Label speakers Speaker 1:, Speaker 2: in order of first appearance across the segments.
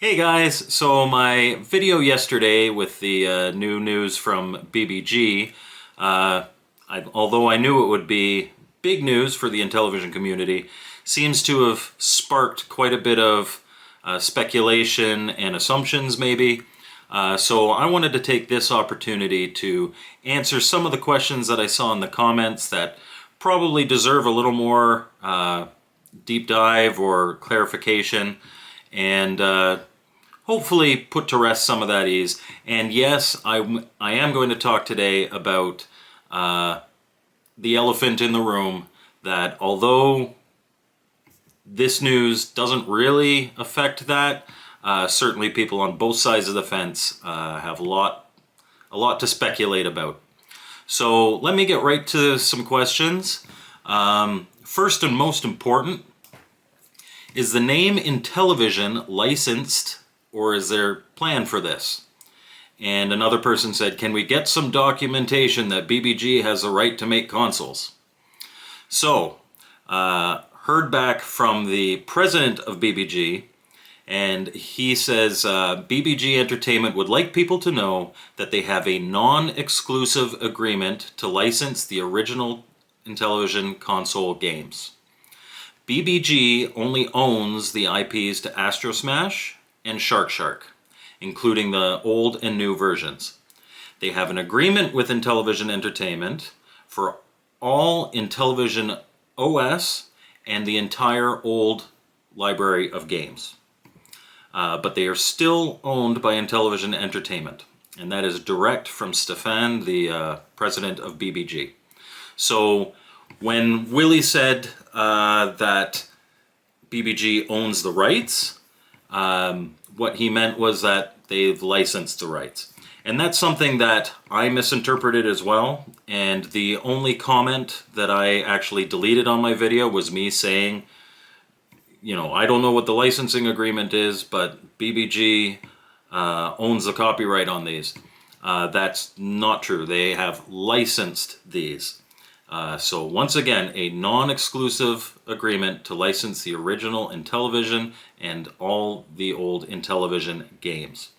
Speaker 1: Hey guys, so my video yesterday with the new news from BBG, although I knew it would be big news for the Intellivision community, seems to have sparked quite a bit of speculation and assumptions maybe. So I wanted to take this opportunity to answer some of the questions that I saw in the comments that probably deserve a little more deep dive or clarification, and hopefully put to rest some of that ease. And yes, I am going to talk today about the elephant in the room, that although this news doesn't really affect that, certainly people on both sides of the fence have a lot to speculate about. So let me get right to some questions. First and most important, is the name Intellivision licensed, or is there plan for this? And another person said, can we get some documentation that BBG has the right to make consoles? So, heard back from the president of BBG, and he says BBG Entertainment would like people to know that they have a non-exclusive agreement to license the original Intellivision console games. BBG only owns the IPs to Astro Smash and Shark, including the old and new versions. They have an agreement with Intellivision Entertainment for all Intellivision OS and the entire old library of games. But they are still owned by Intellivision Entertainment, and that is direct from Stefan, the president of BBG. So when Willie said that BBG owns the rights, what he meant was that they've licensed the rights. And that's something that I misinterpreted as well, and the only comment that I actually deleted on my video was me saying, you know, I don't know what the licensing agreement is, but BBG owns the copyright on these. That's not true. They have licensed these. So once again, a non-exclusive agreement to license the original Intellivision and all the old Intellivision games.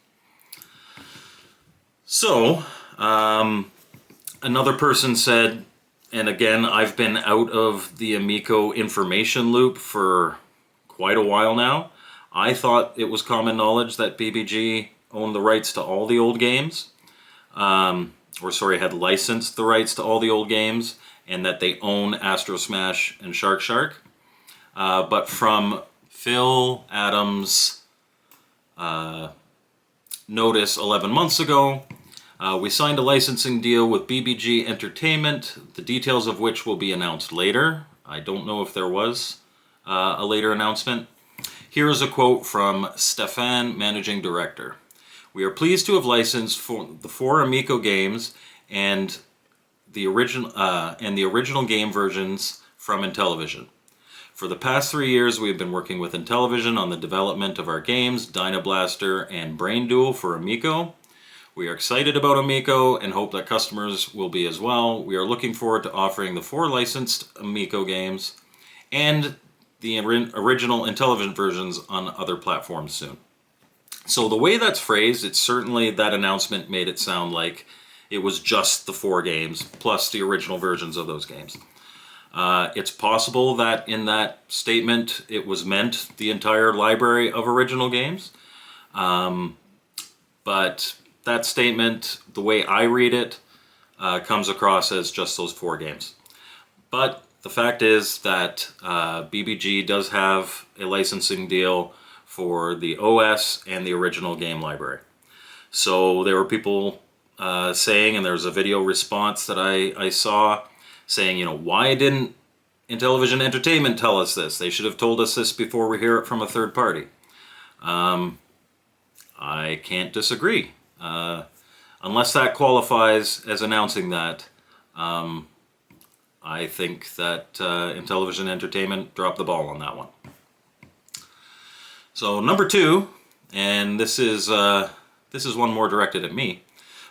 Speaker 1: So, another person said, and again, I've been out of the Amico information loop for quite a while now. I thought it was common knowledge that BBG owned the rights to all the old games, had licensed the rights to all the old games, and that they own Astro Smash and Shark. But from Phil Adams' notice 11 months ago, we signed a licensing deal with BBG Entertainment, the details of which will be announced later. I don't know if there was a later announcement. Here is a quote from Stefan, Managing Director. We are pleased to have licensed the 4 Amico games and the original game versions from Intellivision. For the past 3 years, we have been working with Intellivision on the development of our games, Dynablaster and Brain Duel for Amico. We are excited about Amico and hope that customers will be as well. We are looking forward to offering the 4 licensed Amico games and the original Intellivision versions on other platforms soon. So the way that's phrased, it's certainly, that announcement made it sound like it was just the 4 games plus the original versions of those games. It's possible that in that statement it was meant the entire library of original games. But that statement, the way I read it, comes across as just those 4 games. But the fact is that BBG does have a licensing deal for the OS and the original game library. So there were people saying, and there's a video response that I saw saying, you know, why didn't Intellivision Entertainment tell us this? They should have told us this before we hear it from a third party. I can't disagree. Unless that qualifies as announcing that, I think that Intellivision Entertainment dropped the ball on that one. So number 2, and this is one more directed at me.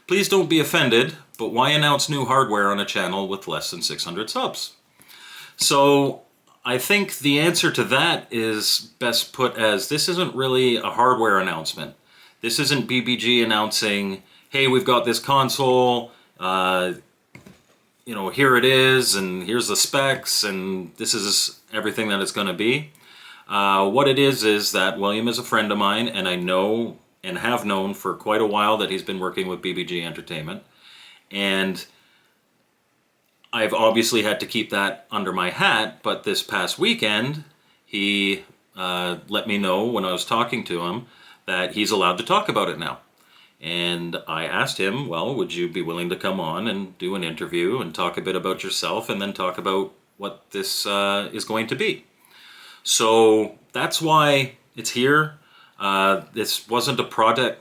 Speaker 1: Please don't be offended, but why announce new hardware on a channel with less than 600 subs? So I think the answer to that is best put as this isn't really a hardware announcement. This isn't BBG announcing, hey, we've got this console, here it is, and here's the specs, and this is everything that it's going to be. What it is that William is a friend of mine, and I know and have known for quite a while that he's been working with BBG Entertainment. And I've obviously had to keep that under my hat, but this past weekend, he let me know when I was talking to him that he's allowed to talk about it now. And I asked him, well, would you be willing to come on and do an interview and talk a bit about yourself and then talk about what this is going to be? So that's why it's here. This wasn't a product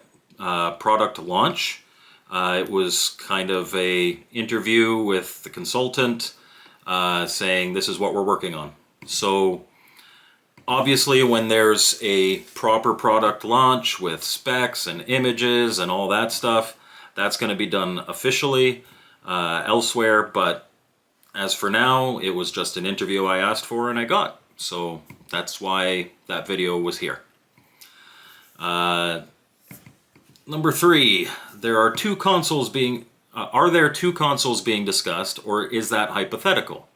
Speaker 1: launch. It was kind of a interview with the consultant saying this is what we're working on. So obviously when there's a proper product launch with specs and images and all that stuff, that's going to be done officially elsewhere. But as for now, it was just an interview I asked for and I got. So that's why that video was here. Number 3, are there two consoles being discussed, or is that hypothetical?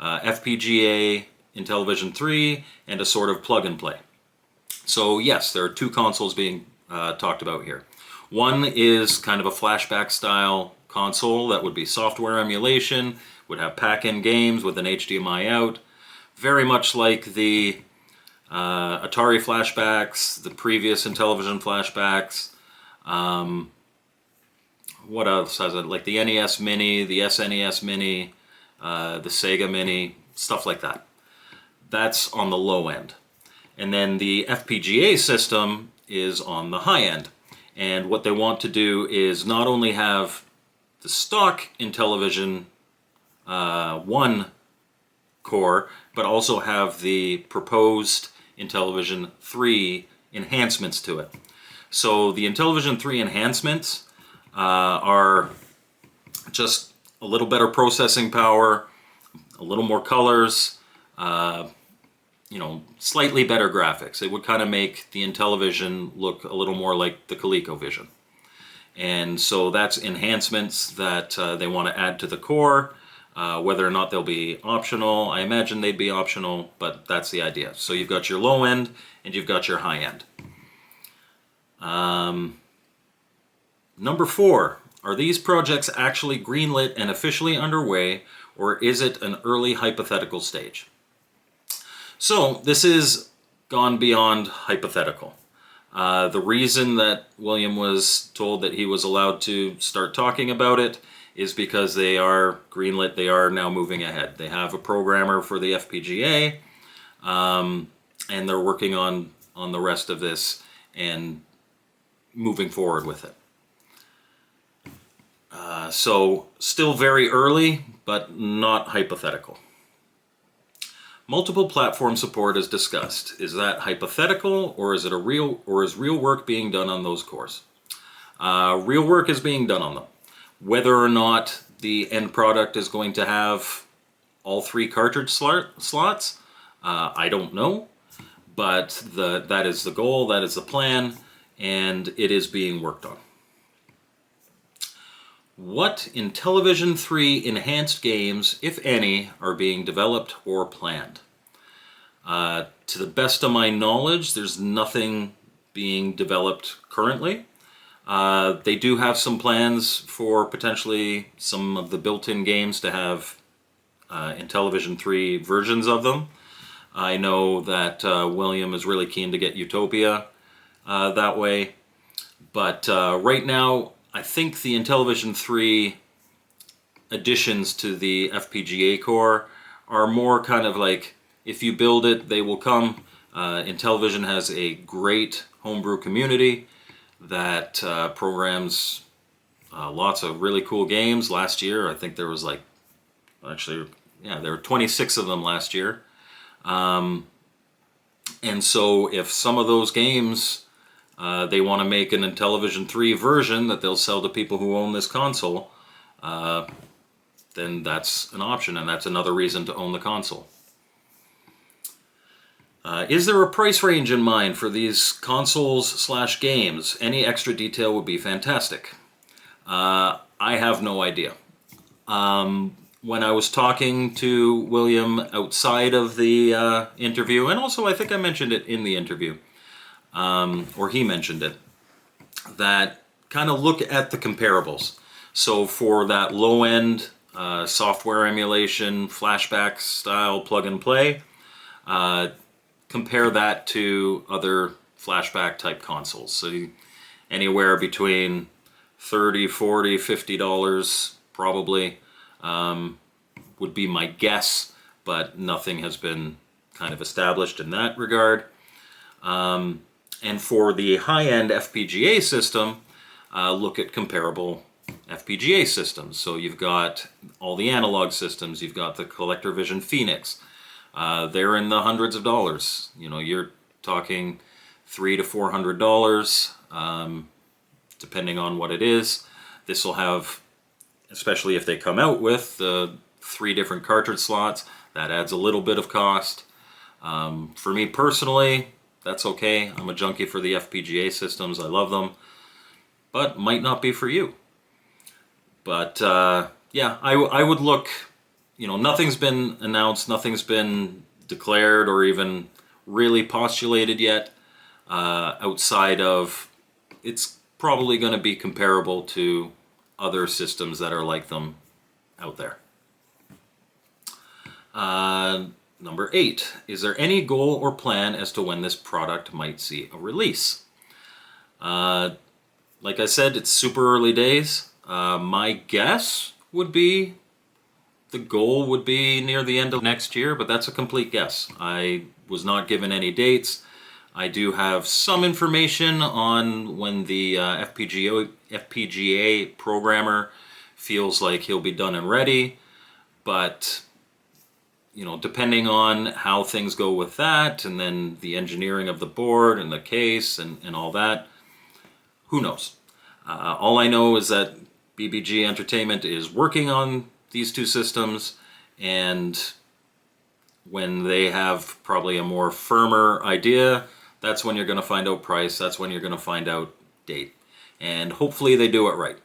Speaker 1: FPGA, Intellivision 3, and a sort of plug and play. So yes, there are two consoles being talked about here. One is kind of a flashback style console that would be software emulation, would have pack-in games with an HDMI out, very much like the Atari flashbacks, the previous Intellivision flashbacks. What else has it? Like the NES Mini, the SNES Mini, the Sega Mini, stuff like that. That's on the low end. And then the FPGA system is on the high end. And what they want to do is not only have the stock Intellivision 1 core, but also have the proposed Intellivision 3 enhancements to it. So the Intellivision 3 enhancements are just a little better processing power, a little more colors, slightly better graphics. It would kind of make the Intellivision look a little more like the ColecoVision. And so that's enhancements that they want to add to the core. Whether or not they'll be optional, I imagine they'd be optional, but that's the idea. So you've got your low end and you've got your high end. Number 4, are these projects actually greenlit and officially underway, or is it an early hypothetical stage? So this is gone beyond hypothetical. The reason that William was told that he was allowed to start talking about it is because they are greenlit, they are now moving ahead. They have a programmer for the FPGA, and they're working on the rest of this and moving forward with it. So still very early, but not hypothetical. Multiple platform support is discussed. Is that hypothetical, or is it is real work being done on those cores? Real work is being done on them. Whether or not the end product is going to have all 3 cartridge slots, I don't know, but that is the goal, that is the plan, and it is being worked on. What Intellivision 3 enhanced games, if any, are being developed or planned? To the best of my knowledge, there's nothing being developed currently. They do have some plans for potentially some of the built-in games to have Intellivision 3 versions of them. I know that William is really keen to get Utopia that way, but right now I think the Intellivision 3 additions to the FPGA core are more kind of like, if you build it, they will come. Intellivision has a great homebrew community that programs lots of really cool games. Last year, I think there was there were 26 of them last year. And so if some of those games they want to make an Intellivision 3 version that they'll sell to people who own this console, then that's an option, and that's another reason to own the console. Is there a price range in mind for these consoles/games? Any extra detail would be fantastic. I have no idea. When I was talking to William outside of the interview, and also I think I mentioned it in the interview, or he mentioned it, that kind of look at the comparables. So for that low-end software emulation, flashback style plug and play, compare that to other flashback type consoles. So anywhere between $30, $40, $50 probably would be my guess, but nothing has been kind of established in that regard. And for the high-end FPGA system, look at comparable FPGA systems. So you've got all the analog systems, you've got the CollectorVision Phoenix. They're in the hundreds of dollars. You know, you're talking $300 to $400, depending on what it is. This will have, especially if they come out with 3 different cartridge slots, that adds a little bit of cost. For me personally, that's okay. I'm a junkie for the FPGA systems. I love them, but might not be for you. But yeah, I would look, you know, nothing's been announced, nothing's been declared or even really postulated yet, outside of it's probably going to be comparable to other systems that are like them out there. Number 8, is there any goal or plan as to when this product might see a release? Like I said, it's super early days. My guess would be the goal would be near the end of next year, but that's a complete guess. I was not given any dates. I do have some information on when the FPGA programmer feels like he'll be done and ready, but you know, depending on how things go with that, and then the engineering of the board and the case and all that, who knows? All I know is that BBG Entertainment is working on these 2 systems, and when they have probably a more firmer idea, that's when you're going to find out price, that's when you're going to find out date. And hopefully they do it right.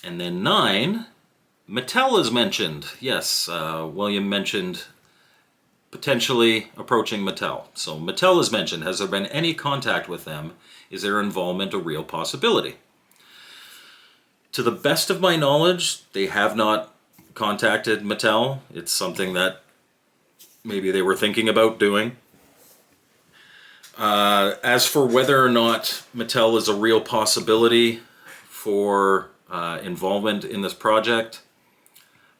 Speaker 1: And then 9, Mattel is mentioned. Yes, William mentioned potentially approaching Mattel. So Mattel is mentioned. Has there been any contact with them? Is their involvement a real possibility? To the best of my knowledge, they have not contacted Mattel. It's something that maybe they were thinking about doing. As for whether or not Mattel is a real possibility for involvement in this project,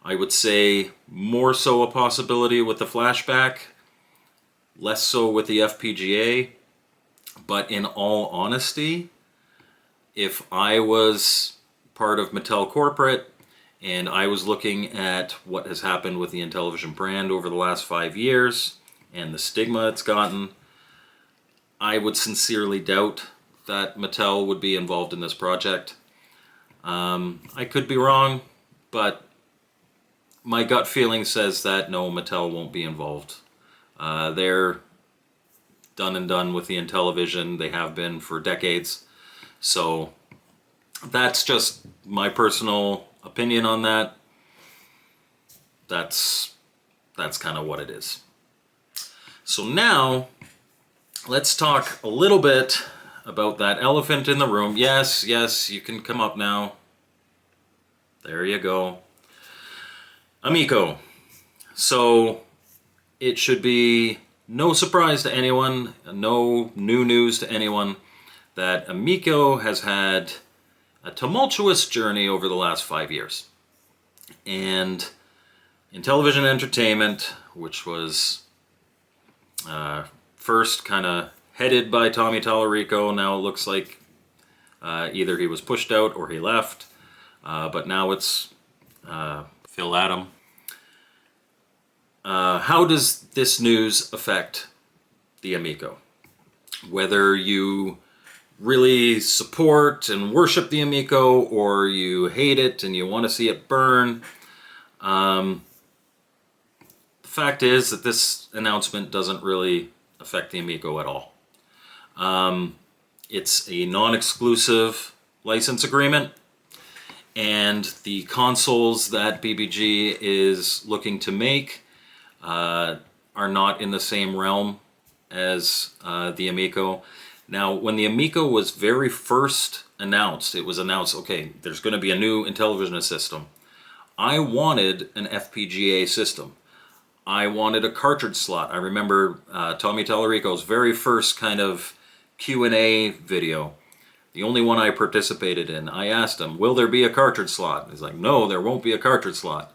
Speaker 1: I would say more so a possibility with the flashback, less so with the FPGA. But in all honesty, if I was part of Mattel Corporate and I was looking at what has happened with the Intellivision brand over the last 5 years and the stigma it's gotten, I would sincerely doubt that Mattel would be involved in this project. I could be wrong, but my gut feeling says that no, Mattel won't be involved. They're done and done with the Intellivision. They have been for decades. So that's just my personal opinion on that. That's kind of what it is. So now let's talk a little bit about that elephant in the room. Yes, you can come up now. There you go. Amico. So it should be no surprise to anyone, no new news to anyone, that Amico has had a tumultuous journey over the last 5 years. And Intellivision Entertainment, which was first kind of headed by Tommy Tallarico, now it looks like either he was pushed out or he left, but now it's Phil Adam. How does this news affect the Amico? Whether you really support and worship the Amico or you hate it and you want to see it burn, the fact is that this announcement doesn't really affect the Amico at all. It's a non-exclusive license agreement, and the consoles that BBG is looking to make are not in the same realm as the Amico. Now, when the Amico was very first announced, it was announced, okay, there's going to be a new Intellivision system. I wanted an FPGA system. I wanted a cartridge slot. I remember Tommy Tallarico's very first kind of Q&A video, the only one I participated in. I asked him, will there be a cartridge slot? He's like, no, there won't be a cartridge slot.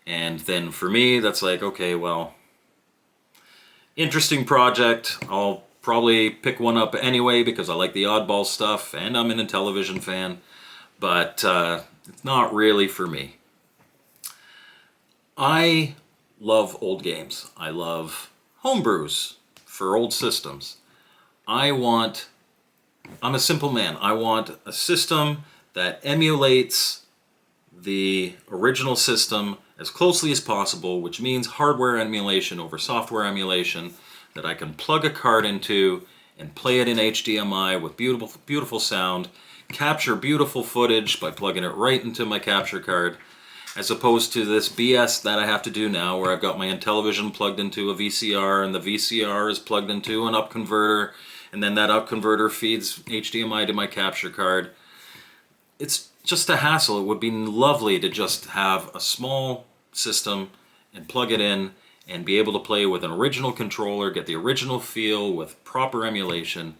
Speaker 1: And then for me, that's like, okay, well, interesting project. I'll probably pick one up anyway because I like the oddball stuff and I'm an Intellivision fan, but it's not really for me. I love old games. I love homebrews for old systems. I'm a simple man. I want a system that emulates the original system as closely as possible, which means hardware emulation over software emulation, that I can plug a card into and play it in HDMI with beautiful, beautiful sound, capture beautiful footage by plugging it right into my capture card, as opposed to this BS that I have to do now where I've got my Intellivision plugged into a VCR and the VCR is plugged into an up converter, and then that up converter feeds HDMI to my capture card. It's just a hassle. It would be lovely to just have a small system and plug it in and be able to play with an original controller, get the original feel with proper emulation.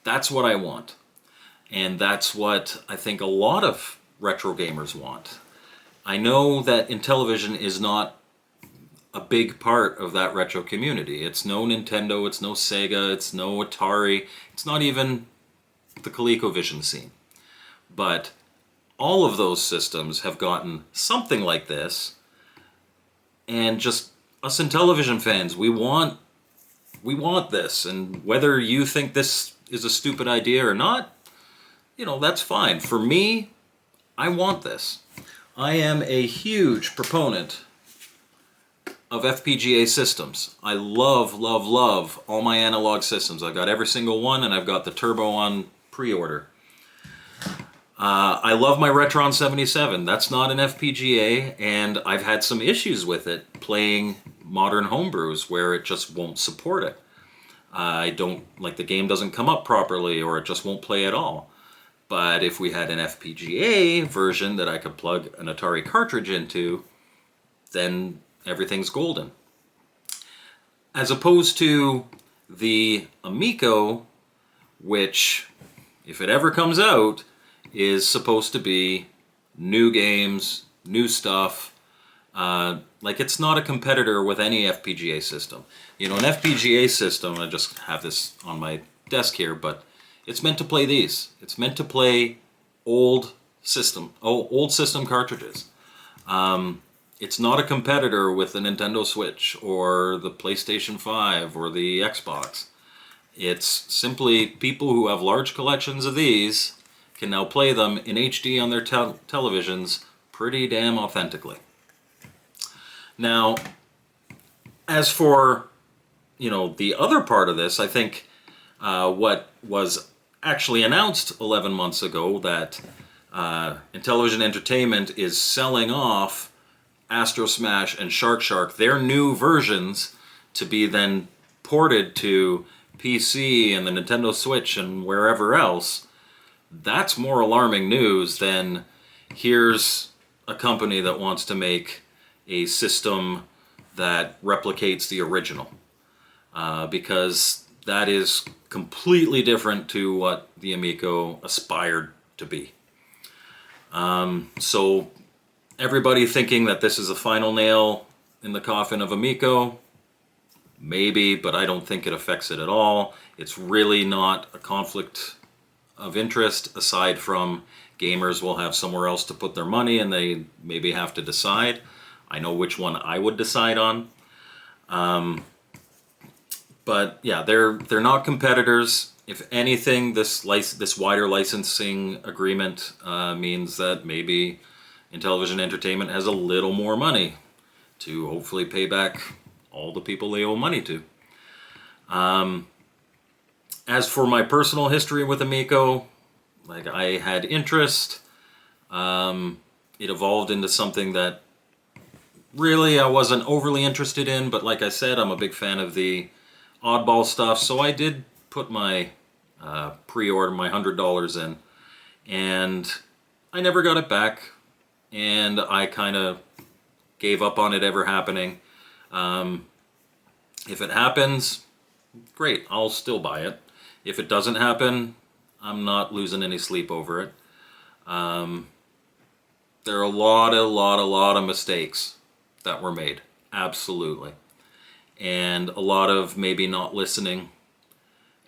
Speaker 1: That's what I want. And that's what I think a lot of retro gamers want. I know that Intellivision is not a big part of that retro community. It's no Nintendo, it's no Sega, it's no Atari, it's not even the ColecoVision scene. But all of those systems have gotten something like this, and just us Intellivision fans, we want this, and whether you think this is a stupid idea or not, you know, that's fine. For me, I want this. I am a huge proponent of FPGA systems. I love, love, love all my analog systems. I've got every single one, and I've got the Turbo on pre-order. I love my Retron 77. That's not an FPGA, and I've had some issues with it playing modern homebrews where it just won't support it. The game doesn't come up properly, or it just won't play at all. But if we had an FPGA version that I could plug an Atari cartridge into, then everything's golden. As opposed to the Amico, which, if it ever comes out, is supposed to be new games, new stuff. It's not a competitor with any FPGA system. You know, an FPGA system, I just have this on my desk here, but it's meant to play these. It's meant to play old system cartridges. It's not a competitor with the Nintendo Switch or the PlayStation 5 or the Xbox. It's simply people who have large collections of these can now play them in HD on their televisions pretty damn authentically. Now, as for, the other part of this, I think what was actually announced 11 months ago, that Intellivision Entertainment is selling off Astro Smash and Shark, their new versions, to be then ported to PC and the Nintendo Switch and wherever else. That's more alarming news than here's a company that wants to make a system that replicates the original, because that is completely different to what the Amico aspired to be. So everybody thinking that this is a final nail in the coffin of Amico, maybe, but I don't think it affects it at all. It's really not a conflict of interest, aside from gamers will have somewhere else to put their money and they maybe have to decide. I know which one I would decide on. But yeah, they're not competitors. If anything, this wider licensing agreement means that maybe Intellivision Entertainment has a little more money to hopefully pay back all the people they owe money to. As for my personal history with Amico, like, I had interest. It evolved into something that really I wasn't overly interested in, but like I said, I'm a big fan of the oddball stuff, so I did put my pre-order, my $100 in, and I never got it back, and I kind of gave up on it ever happening. If it happens, great, I'll still buy it. If it doesn't happen, I'm not losing any sleep over it. There are a lot of mistakes that were made, absolutely. And a lot of maybe not listening,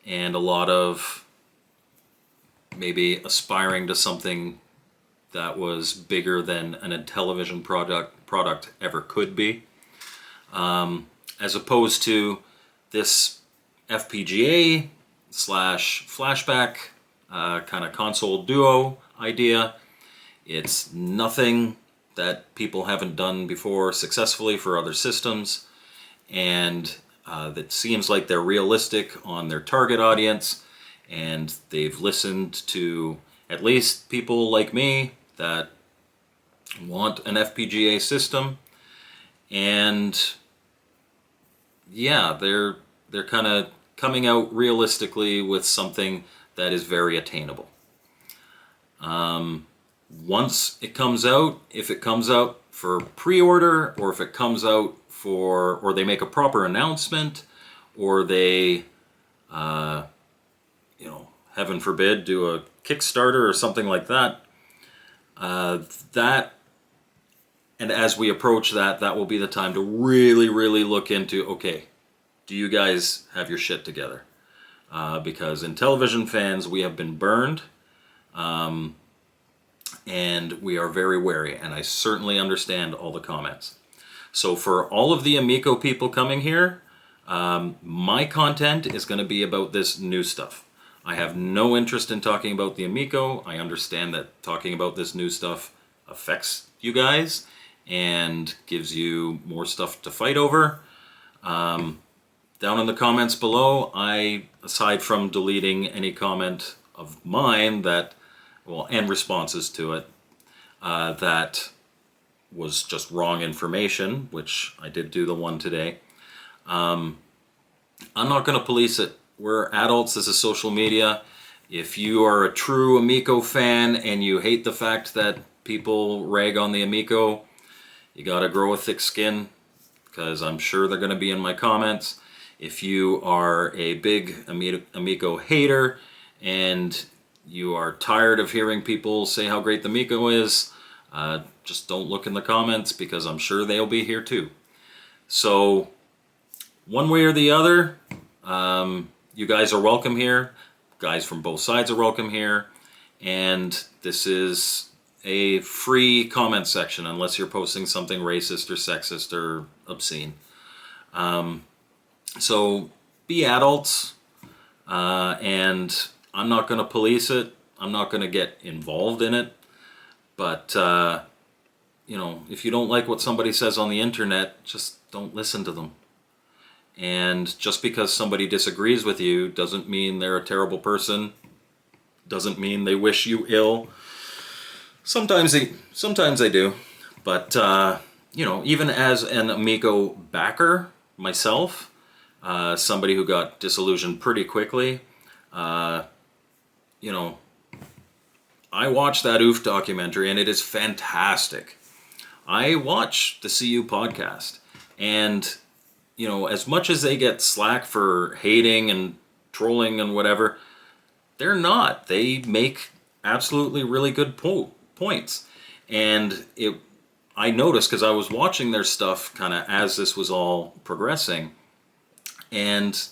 Speaker 1: and a lot of maybe aspiring to something that was bigger than a television product ever could be. As opposed to this FPGA / flashback kind of console duo idea. It's nothing that people haven't done before successfully for other systems, and that seems like they're realistic on their target audience, and they've listened to at least people like me that want an FPGA system, and yeah, they're kind of coming out realistically with something that is very attainable. Once it comes out, if it comes out for pre-order, or if it comes out for, or they make a proper announcement, or they, heaven forbid, do a Kickstarter or something like that, and as we approach that will be the time to really, really look into, okay, do you guys have your shit together? Because in television fans, we have been burned, and we are very wary, and I certainly understand all the comments. So for all of the Amico people coming here, my content is going to be about this new stuff. I have no interest in talking about the Amico. I understand that talking about this new stuff affects you guys and gives you more stuff to fight over. Down in the comments below, aside from deleting any comment of mine and responses to it, that was just wrong information, which I did do the one today. I'm not going to police it. We're adults. This is social media. If you are a true Amico fan and you hate the fact that people rag on the Amico, you got to grow a thick skin, because I'm sure they're going to be in my comments. If you are a big Amico hater and you are tired of hearing people say how great the Amico is, just don't look in the comments, because I'm sure they'll be here too. So one way or the other, you guys are welcome here. Guys from both sides are welcome here. And this is a free comment section unless you're posting something racist or sexist or obscene. So be adults, and I'm not going to police it. I'm not going to get involved in it. But, if you don't like what somebody says on the internet, just don't listen to them. And just because somebody disagrees with you doesn't mean they're a terrible person. Doesn't mean they wish you ill. Sometimes they do. But, even as an Amico backer myself, somebody who got disillusioned pretty quickly, I watched that OOF documentary, and it is fantastic. I watch the CU podcast, and, as much as they get slack for hating and trolling and whatever, they're not. They make absolutely really good points. And I noticed, because I was watching their stuff kind of as this was all progressing, and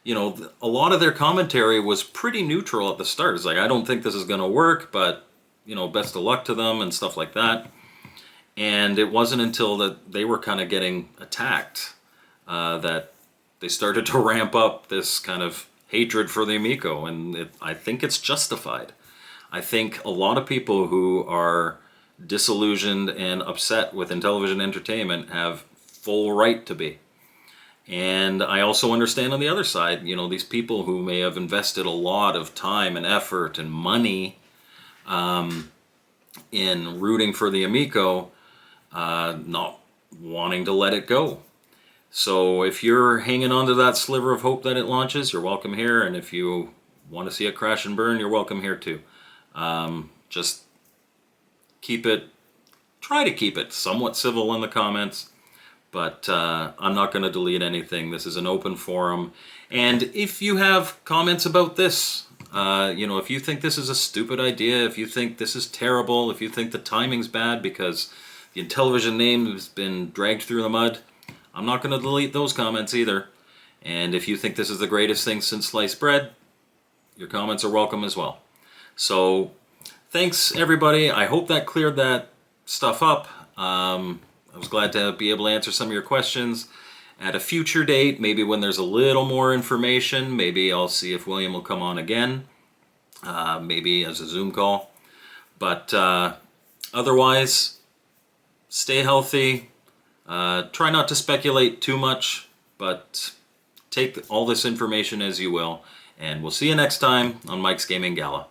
Speaker 1: a lot of their commentary was pretty neutral at the start. It's like, I don't think this is going to work, but, best of luck to them and stuff like that. And it wasn't until that they were kind of getting attacked that they started to ramp up this kind of hatred for the Amico, and I think it's justified. I think a lot of people who are disillusioned and upset with Intellivision Entertainment have full right to be. And I also understand on the other side, you know, these people who may have invested a lot of time and effort and money in rooting for the Amico, not wanting to let it go. So if you're hanging on to that sliver of hope that it launches, you're welcome here. And if you want to see it crash and burn, you're welcome here too. Just try to keep it somewhat civil in the comments. But I'm not going to delete anything. This is an open forum. And if you have comments about this, you know, if you think this is a stupid idea, if you think this is terrible, if you think the timing's bad because the Intellivision name has been dragged through the mud, I'm not going to delete those comments either. And if you think this is the greatest thing since sliced bread, your comments are welcome as well. So thanks, everybody. I hope that cleared that stuff up. I was glad to be able to answer some of your questions at a future date, maybe when there's a little more information. Maybe I'll see if William will come on again, maybe as a Zoom call. But otherwise, stay healthy. Try not to speculate too much, but take all this information as you will. And we'll see you next time on Mike's Gaming Gala.